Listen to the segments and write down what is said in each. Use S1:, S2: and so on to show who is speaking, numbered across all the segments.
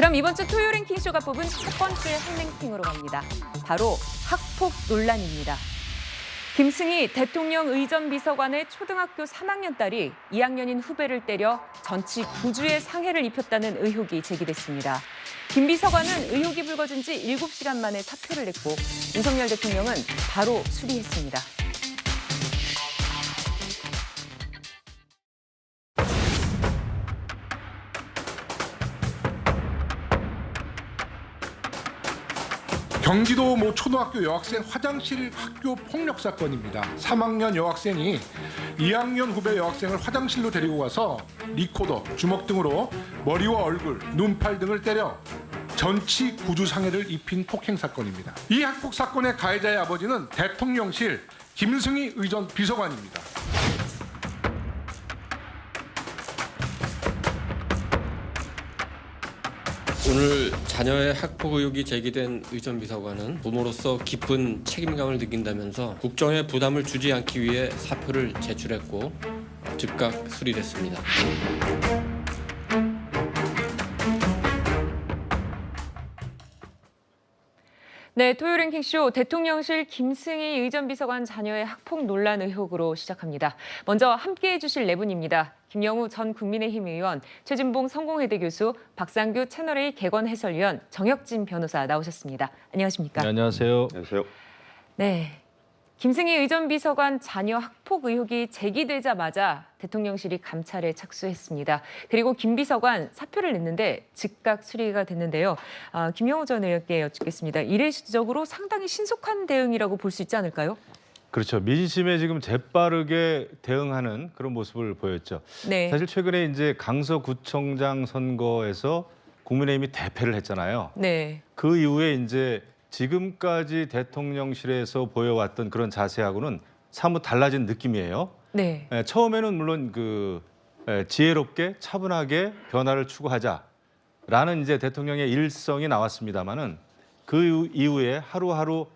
S1: 그럼 이번 주 토요 랭킹쇼가 뽑은 첫 번째 핫랭킹으로 갑니다. 바로 학폭 논란입니다. 김승희 대통령 의전 비서관의 초등학교 3학년 딸이 2학년인 후배를 때려 전치 9주의 상해를 입혔다는 의혹이 제기됐습니다. 김 비서관은 의혹이 불거진 지 7시간 만에 사표를 냈고 윤석열 대통령은 바로 수리했습니다.
S2: 경기도 모 초등학교 여학생 화장실 학교 폭력 사건입니다. 3학년 여학생이 2학년 후배 여학생을 화장실로 데리고 가서 리코더, 주먹 등으로 머리와 얼굴, 눈, 팔 등을 때려 전치 9주 상해를 입힌 폭행 사건입니다. 이 학폭 사건의 가해자의 아버지는 대통령실 김승희 의전 비서관입니다.
S3: 오늘 자녀의 학폭 의혹이 제기된 의전 비서관은 부모로서 깊은 책임감을 느낀다면서 국정에 부담을 주지 않기 위해 사표를 제출했고 즉각 수리됐습니다.
S1: 네, 토요 랭킹쇼 대통령실 김승희 의전 비서관 자녀의 학폭 논란 의혹으로 시작합니다. 먼저 함께해 주실 네 분입니다. 김영우 전 국민의힘 의원, 최진봉 성공회대 교수, 박상규 채널A 개건 해설위원, 정혁진 변호사 나오셨습니다. 안녕하십니까?
S4: 네, 안녕하세요.
S5: 안녕하세요.
S1: 네, 김승희 의전 비서관 자녀 학폭 의혹이 제기되자마자 대통령실이 감찰에 착수했습니다. 그리고 김 비서관 사표를 냈는데 즉각 수리가 됐는데요. 김영우 전 의원께 여쭙겠습니다. 이례적으로 상당히 신속한 대응이라고 볼 수 있지 않을까요?
S4: 그렇죠. 민심에 지금 재빠르게 대응하는 그런 모습을 보였죠.
S1: 네.
S4: 사실 최근에 이제 강서구청장 선거에서 국민의힘이 대패를 했잖아요.
S1: 네.
S4: 그 이후에 이제 지금까지 대통령실에서 보여왔던 그런 자세하고는 사뭇 달라진 느낌이에요.
S1: 네.
S4: 처음에는 물론 지혜롭게 차분하게 변화를 추구하자라는 이제 대통령의 일성이 나왔습니다만은 그 이후에 하루하루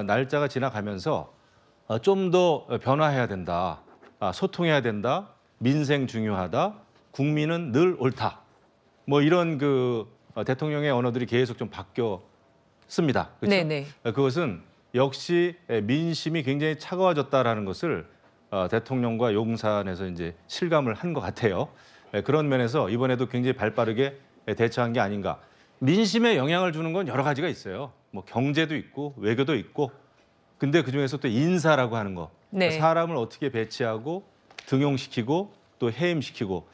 S4: 날짜가 지나가면서 좀 더 변화해야 된다, 소통해야 된다, 민생 중요하다, 국민은 늘 옳다. 뭐 이런 대통령의 언어들이 계속 좀 바뀌었습니다. 그렇죠?
S1: 네네.
S4: 그것은 역시 민심이 굉장히 차가워졌다라는 것을 대통령과 용산에서 이제 실감을 한 것 같아요. 그런 면에서 이번에도 굉장히 발빠르게 대처한 게 아닌가. 민심에 영향을 주는 건 여러 가지가 있어요. 뭐 경제도 있고 외교도 있고. 근데 그중에서 또 인사라고 하는 거.
S1: 네.
S4: 사람을 어떻게 배치하고 등용시키고 또 해임시키고.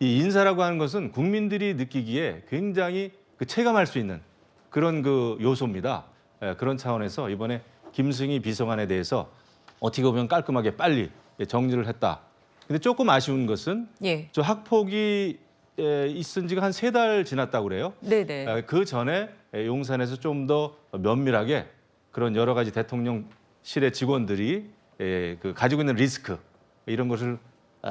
S4: 이 인사라고 하는 것은 국민들이 느끼기에 굉장히 체감할 수 있는 그런 요소입니다. 그런 차원에서 이번에 김승희 비서관에 대해서 어떻게 보면 깔끔하게 빨리 정리를 했다. 근데 조금 아쉬운 것은
S1: 예.
S4: 저 학폭이 있은 지가 한 3달 지났다고 그래요.
S1: 네네.
S4: 그 전에 용산에서 좀 더 면밀하게 그런 여러 가지 대통령실의 직원들이 가지고 있는 리스크 이런 것을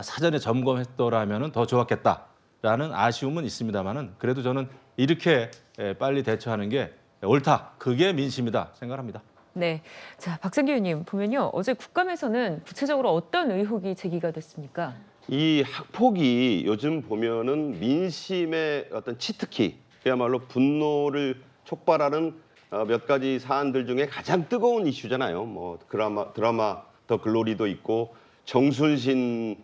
S4: 사전에 점검했더라면 더 좋았겠다라는 아쉬움은 있습니다만은 그래도 저는 이렇게 빨리 대처하는 게 옳다. 그게 민심이다 생각합니다.
S1: 네. 자, 박상규 의원님 보면요. 어제 국감에서는 구체적으로 어떤 의혹이 제기가 됐습니까?
S5: 이 학폭이 요즘 보면은 민심의 어떤 치트키, 그야말로 분노를 촉발하는 몇 가지 사안들 중에 가장 뜨거운 이슈잖아요. 뭐 드라마 더 글로리도 있고 정순신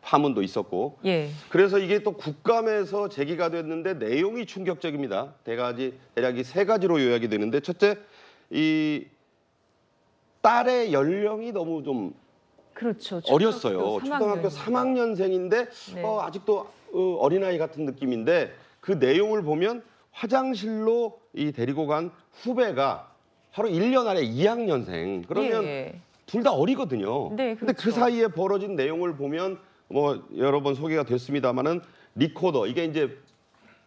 S5: 파문도 있었고.
S1: 예.
S5: 그래서 이게 또 국감에서 제기가 됐는데 내용이 충격적입니다. 대략 이 3가지로 요약이 되는데 첫째, 이 딸의 연령이 너무 좀
S1: 그렇죠.
S5: 어렸어요. 초등학교 3학년생인데
S1: 네.
S5: 아직도 어린아이 같은 느낌인데 그 내용을 보면 화장실로 이 데리고 간 후배가 바로 1년 아래 2학년생. 그러면
S1: 예.
S5: 둘 다 어리거든요.
S1: 네,
S5: 근데
S1: 그렇죠.
S5: 그 사이에 벌어진 내용을 보면 뭐 여러 번 소개가 됐습니다마는 리코더, 이게 이제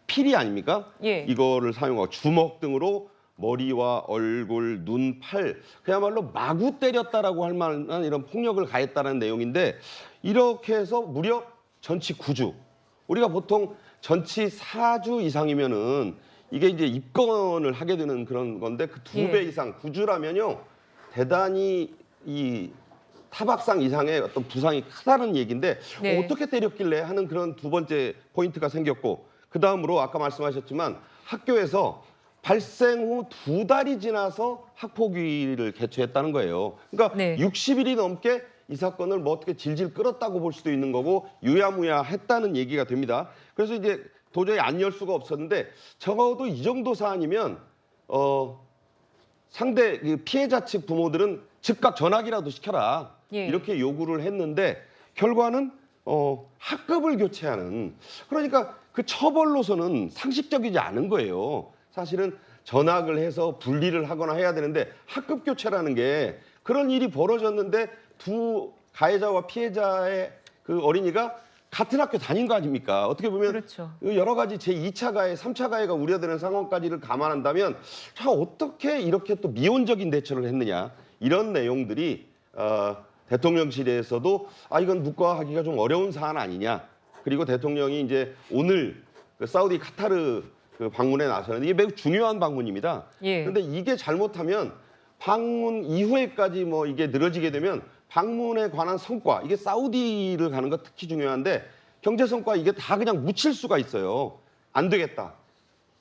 S5: 필이 아닙니까?
S1: 예.
S5: 이거를 사용하고 주먹 등으로 머리와 얼굴, 눈, 팔, 그야말로 마구 때렸다라고 할 만한 이런 폭력을 가했다는 내용인데 이렇게 해서 무려 전치 9주. 우리가 보통 전치 4주 이상이면은 이게 이제 입건을 하게 되는 그런 건데 그 2배
S1: 예.
S5: 이상 9주라면요 대단히 이 타박상 이상의 어떤 부상이 크다는 얘기인데
S1: 네.
S5: 어떻게 때렸길래 하는 그런 두 번째 포인트가 생겼고 그 다음으로 아까 말씀하셨지만 학교에서 발생 후 2달이 지나서 학폭위를 개최했다는 거예요. 그러니까
S1: 네.
S5: 60일이 넘게 이 사건을 뭐 어떻게 질질 끌었다고 볼 수도 있는 거고 유야무야 했다는 얘기가 됩니다. 그래서 이제 도저히 안 열 수가 없었는데 적어도 이 정도 사안이면 상대 피해자 측 부모들은 즉각 전학이라도 시켜라.
S1: 예.
S5: 이렇게 요구를 했는데 결과는 학급을 교체하는, 그러니까 그 처벌로서는 상식적이지 않은 거예요. 사실은 전학을 해서 분리를 하거나 해야 되는데 학급 교체라는 게 그런 일이 벌어졌는데 두 가해자와 피해자의 그 어린이가 같은 학교 다닌 거 아닙니까? 어떻게 보면
S1: 그렇죠.
S5: 여러 가지 제2차 가해, 3차 가해가 우려되는 상황까지를 감안한다면 자, 어떻게 이렇게 또 미온적인 대처를 했느냐, 이런 내용들이 대통령실에서도 이건 묵과하기가 좀 어려운 사안 아니냐. 그리고 대통령이 이제 오늘 그 사우디 카타르 그 방문에 나서는데 이게 매우 중요한 방문입니다.
S1: 예.
S5: 그런데 이게 잘못하면 방문 이후에까지 뭐 이게 늘어지게 되면 방문에 관한 성과, 이게 사우디를 가는 거 특히 중요한데 경제 성과 이게 다 그냥 묻힐 수가 있어요. 안 되겠다.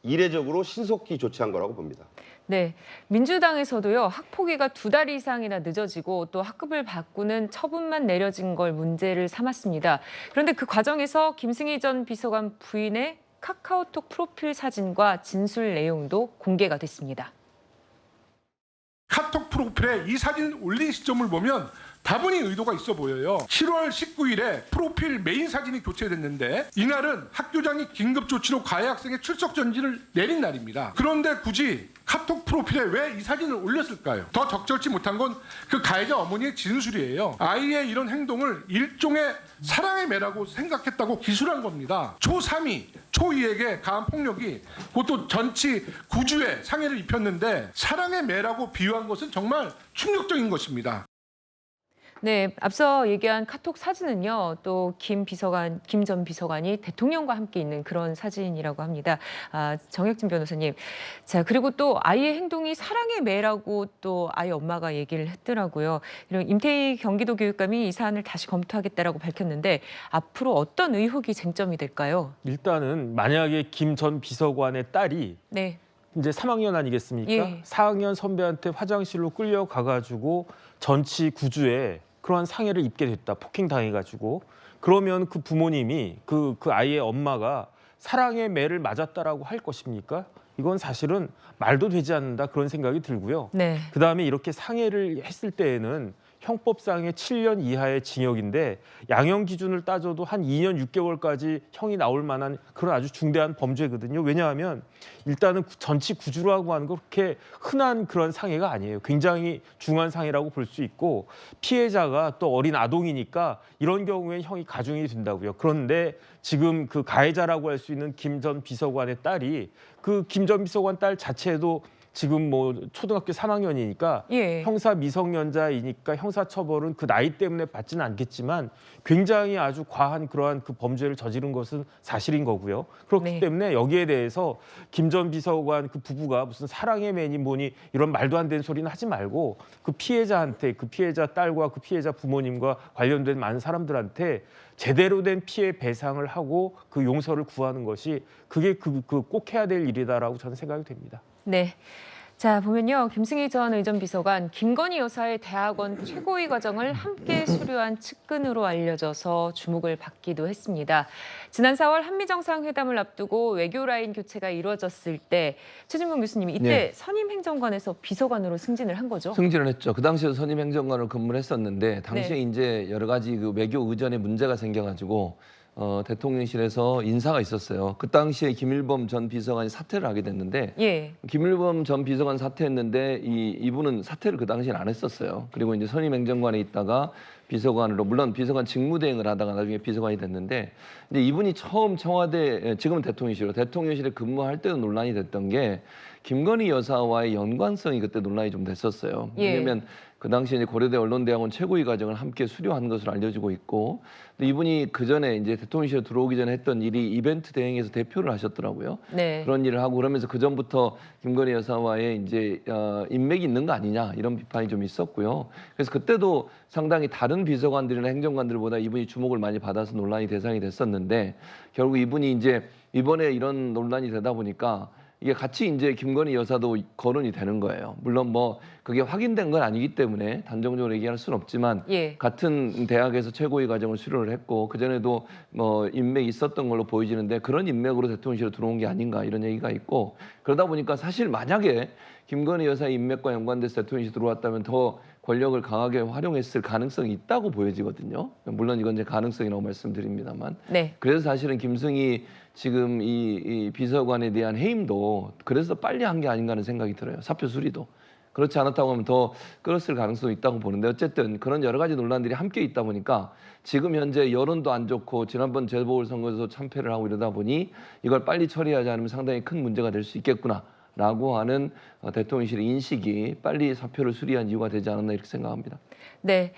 S5: 이례적으로 신속히 조치한 거라고 봅니다.
S1: 네, 민주당에서도요, 학폭위가 2달 이상이나 늦어지고 또 학급을 바꾸는 처분만 내려진 걸 문제를 삼았습니다. 그런데 그 과정에서 김승희 전 비서관 부인의 카카오톡 프로필 사진과 진술 내용도 공개가 됐습니다.
S2: 카톡 프로필에 이 사진을 올린 시점을 보면 다분히 의도가 있어 보여요. 7월 19일에 프로필 메인 사진이 교체됐는데 이날은 학교장이 긴급 조치로 가해 학생의 출석 전지를 내린 날입니다. 그런데 굳이 카톡 프로필에 왜 이 사진을 올렸을까요? 더 적절치 못한 건 그 가해자 어머니의 진술이에요. 아이의 이런 행동을 일종의 사랑의 매라고 생각했다고 기술한 겁니다. 초3이, 초2에게 가한 폭력이 그것도 전치 9주에 상해를 입혔는데 사랑의 매라고 비유한 것은 정말 충격적인 것입니다.
S1: 네, 앞서 얘기한 카톡 사진은요, 또 김 전 비서관이 대통령과 함께 있는 그런 사진이라고 합니다. 정혁진 변호사님. 자, 그리고 또 아이의 행동이 사랑의 매라고 또 아이 엄마가 얘기를 했더라고요. 이런 임태희 경기도교육감이 이 사안을 다시 검토하겠다라고 밝혔는데 앞으로 어떤 의혹이 쟁점이 될까요?
S6: 일단은 만약에 김 전 비서관의 딸이
S1: 네.
S6: 이제 3학년 아니겠습니까?
S1: 예.
S6: 4학년 선배한테 화장실로 끌려가가지고 전치 9주에 그러한 상해를 입게 됐다. 폭행당해가지고. 그러면 그 부모님이 그 아이의 엄마가 사랑의 매를 맞았다라고 할 것입니까? 이건 사실은 말도 되지 않는다 그런 생각이 들고요.
S1: 네.
S6: 그다음에 이렇게 상해를 했을 때에는 형법상의 7년 이하의 징역인데 양형 기준을 따져도 한 2년 6개월까지 형이 나올 만한 그런 아주 중대한 범죄거든요. 왜냐하면 일단은 전치 구주라고 하는 거 그렇게 흔한 그런 상해가 아니에요. 굉장히 중한 상해라고 볼 수 있고 피해자가 또 어린 아동이니까 이런 경우에 형이 가중이 된다고요. 그런데 지금 그 가해자라고 할 수 있는 김 전 비서관의 딸이 그 김 전 비서관 딸 자체도 지금 뭐 초등학교 3학년이니까
S1: 예.
S6: 형사 미성년자이니까 형사처벌은 그 나이 때문에 받지는 않겠지만 굉장히 아주 과한 그러한 그 범죄를 저지른 것은 사실인 거고요. 그렇기
S1: 네.
S6: 때문에 여기에 대해서 김 전 비서관 그 부부가 무슨 사랑의 매니 뭐니 이런 말도 안 되는 소리는 하지 말고 그 피해자한테 그 피해자 딸과 그 피해자 부모님과 관련된 많은 사람들한테 제대로 된 피해 배상을 하고 그 용서를 구하는 것이 그게 꼭 해야 될 일이다라고 저는 생각이 됩니다.
S1: 네. 자, 보면요. 김승희 전 의전 비서관, 김건희 여사의 대학원 최고위 과정을 함께 수료한 측근으로 알려져서 주목을 받기도 했습니다. 지난 4월 한미정상회담을 앞두고 외교 라인 교체가 이루어졌을 때 최진봉 교수님이 이때
S7: 네.
S1: 선임행정관에서 비서관으로 승진을 한 거죠?
S7: 승진을 했죠. 그 당시에 선임행정관으로 근무를 했었는데 당시에
S1: 네.
S7: 이제 여러 가지 그 외교 의전에 문제가 생겨가지고 대통령실에서 인사가 있었어요. 그 당시에 김일범 전 비서관이 사퇴를 하게 됐는데
S1: 예.
S7: 김일범 전 비서관 사퇴했는데 이분은 사퇴를 그 당시엔 안 했었어요. 그리고 이제 선임행정관에 있다가 비서관으로 물론 비서관 직무대행을 하다가 나중에 비서관이 됐는데 이제 이분이 처음 청와대 지금은 대통령실에 근무할 때도 논란이 됐던 게 김건희 여사와의 연관성이 그때 논란이 좀 됐었어요.
S1: 예.
S7: 왜냐하면 그 당시 이제 고려대 언론대학원 최고위 과정을 함께 수료한 것으로 알려지고 있고, 근데 이분이 그 전에 이제 대통령실에 들어오기 전에 했던 일이 이벤트 대행에서 대표를 하셨더라고요.
S1: 네.
S7: 그런 일을 하고 그러면서 그 전부터 김건희 여사와의 이제 인맥이 있는 거 아니냐 이런 비판이 좀 있었고요. 그래서 그때도 상당히 다른 비서관들이나 행정관들보다 이분이 주목을 많이 받아서 논란이 대상이 됐었는데, 결국 이분이 이제 이번에 이런 논란이 되다 보니까 이게 같이 이제 김건희 여사도 거론이 되는 거예요. 물론 뭐 그게 확인된 건 아니기 때문에 단정적으로 얘기할 수는 없지만
S1: 예.
S7: 같은 대학에서 최고위 과정을 수료를 했고 그 전에도 뭐 인맥이 있었던 걸로 보여지는데 그런 인맥으로 대통령실에 들어온 게 아닌가 이런 얘기가 있고, 그러다 보니까 사실 만약에 김건희 여사의 인맥과 연관돼서 대통령실에 들어왔다면 더 권력을 강하게 활용했을 가능성이 있다고 보여지거든요. 물론 이건 이제 가능성이라고 말씀드립니다만.
S1: 네.
S7: 그래서 사실은 김승희 지금 이 비서관에 대한 해임도 그래서 빨리 한 게 아닌가 하는 생각이 들어요. 사표 수리도. 그렇지 않았다고 하면 더 끌었을 가능성이 있다고 보는데, 어쨌든 그런 여러 가지 논란들이 함께 있다 보니까 지금 현재 여론도 안 좋고 지난번 재보궐선거에서 참패를 하고 이러다 보니 이걸 빨리 처리하지 않으면 상당히 큰 문제가 될 수 있겠구나라고 하는 대통령실의 인식이 빨리 사표를 수리한 이유가 되지 않았나 이렇게 생각합니다.
S1: 네.